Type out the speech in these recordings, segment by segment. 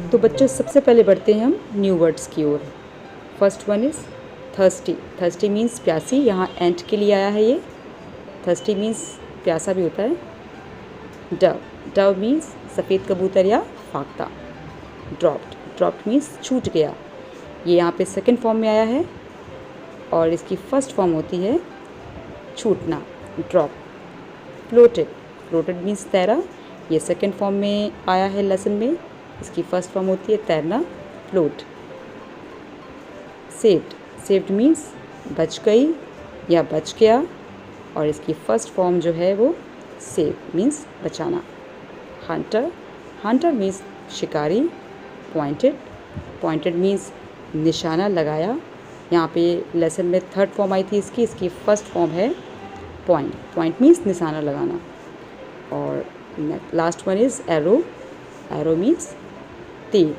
तो बच्चों सबसे पहले बढ़ते हैं हम न्यू वर्ड्स की ओर। First one is thirsty. Thirsty means प्यासी, यहाँ एंट के लिए आया है ये। थर्स्टी मीन्स प्यासा भी होता है। डव, डव मीन्स सफ़ेद कबूतर या फाख्ता। ड्रॉप्ड, ड्रॉप्ड मीन्स छूट गया, ये यहाँ पे सेकंड फॉर्म में आया है और इसकी फर्स्ट फॉर्म होती है छूटना, ड्रॉप। फ्लोटेड, फ्लोटेड मीन्स तैरा, ये सेकंड फॉर्म में आया है लेसन में, इसकी फर्स्ट फॉर्म होती है तैरना, फ्लोट। सेव्ड, सेव्ड मीन्स बच गई या बच गया और इसकी फर्स्ट फॉर्म जो है वो सेव मीन्स बचाना। हंटर, हंटर मीन्स शिकारी। पॉइंटेड, पॉइंटेड मीन्स निशाना लगाया, यहाँ पे लेसन में थर्ड फॉर्म आई थी इसकी, इसकी फर्स्ट फॉर्म है पॉइंट। पॉइंट मीन्स निशाना लगाना। और last one is arrow, arrow means तीर।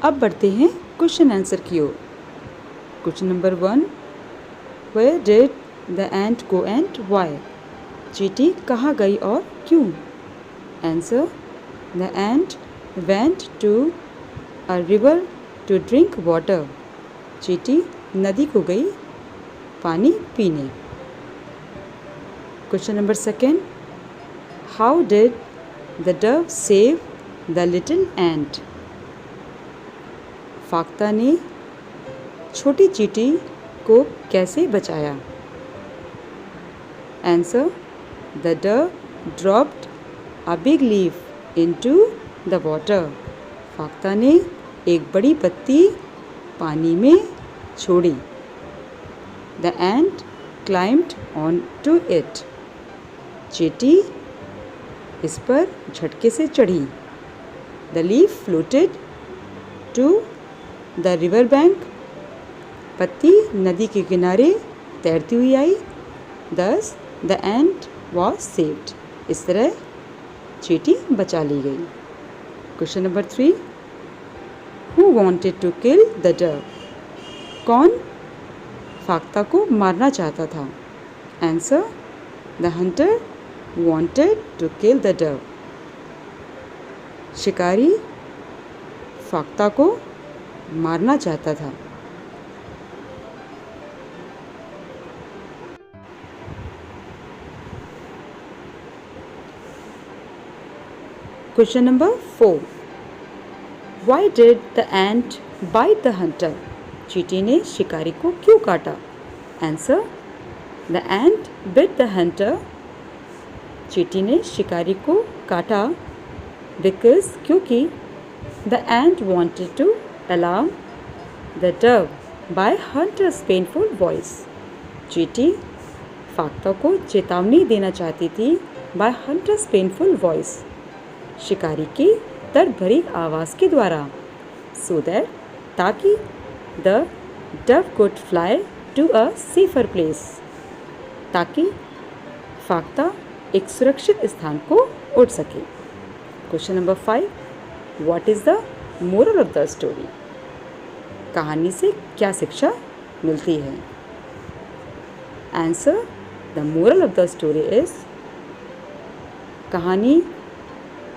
अब बढ़ते हैं क्वेश्चन आंसर की ओर। Question number 1, where did the ant go and why? चींटी कहाँ गई और क्यों? Answer, the ant went to a river to drink water. चींटी नदी को गई पानी पीने। Question number 2, how did the dove save the little ant? फाख्ता ने छोटी चींटी को कैसे बचाया? Answer, the dove dropped a big leaf into the water. फाख्ता ने एक बड़ी पत्ती पानी में छोड़ी। The ant climbed on to it. चींटी इस पर झटके से चढ़ी। The leaf floated to the river bank. पत्ती नदी के किनारे तैरती हुई आई। दस द एंट वॉज सेव्ड। इस तरह चींटी बचा ली गई। Question number 3, who wanted to kill the dove? कौन फाख्ता को मारना चाहता था? Answer, the hunter wanted to kill the dove. शिकारी फाख्ता को मारना चाहता था। Question number 4, why did the ant bite the hunter? चींटी ने शिकारी को क्यों काटा? Answer, the ant bit the hunter. चींटी ने शिकारी को काटा बिकॉज क्योंकि the ant wanted to alarm the dove bye hunters painful voice. चींटी फाख्ता को चेतावनी देना चाहती थी बाय हंटर्स पेनफुल वॉइस, शिकारी की दर्द भरी आवाज़ के द्वारा। सो दैट, ताकि the dove could fly to a safer place, ताकि फाख्ता एक सुरक्षित स्थान को उड़ सके। Question number 5, what is the moral of the story? कहानी से क्या शिक्षा मिलती है? Answer, the moral of the story is, कहानी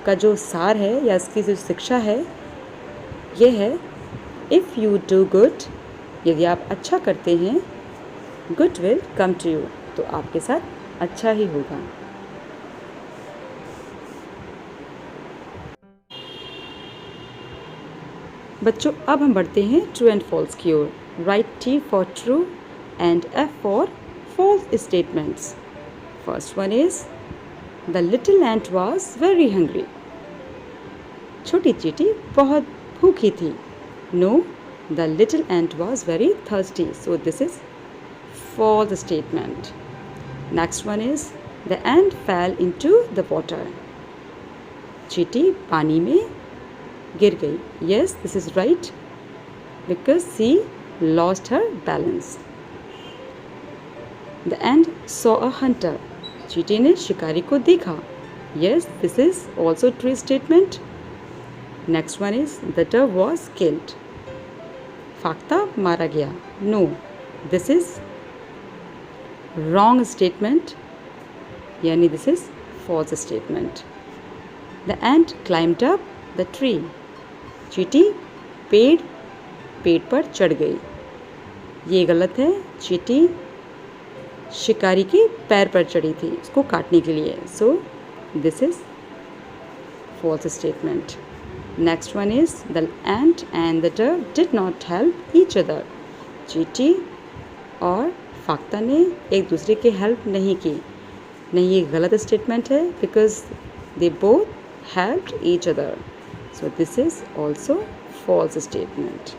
का जो सार है या इसकी जो शिक्षा है ये है, इफ़ यू डू गुड, यदि आप अच्छा करते हैं, good will come to you, तो आपके साथ अच्छा ही होगा। बच्चों अब हम बढ़ते हैं ट्रू एंड फॉल्स की ओर। Write T for true and F for false statements. First one is, the little ant was very hungry. छोटी चींटी बहुत भूखी थी। No, the little ant was very thirsty, so this is false statement. Next one is, the ant fell into the water. चींटी पानी में गिर गई। Yes, this is right because she lost her balance. The ant saw a hunter. चींटी ने शिकारी को देखा। Yes, this is also true statement. Next one is, the dove was killed. फाख्ता मारा गया। No, this is wrong statement, यानी this is false statement. The ant climbed up the tree. चींटी पेड़ पर चढ़ गई. ये गलत है. चींटी शिकारी के पैर पर चढ़ी थी उसको काटने के लिए. So this is false statement. Next one is the ant and the dove did not help each other. चींटी और फाख्ता ने एक दूसरे की हेल्प नहीं की. नहीं, ये गलत स्टेटमेंट है because they both helped each other. So this is also false statement.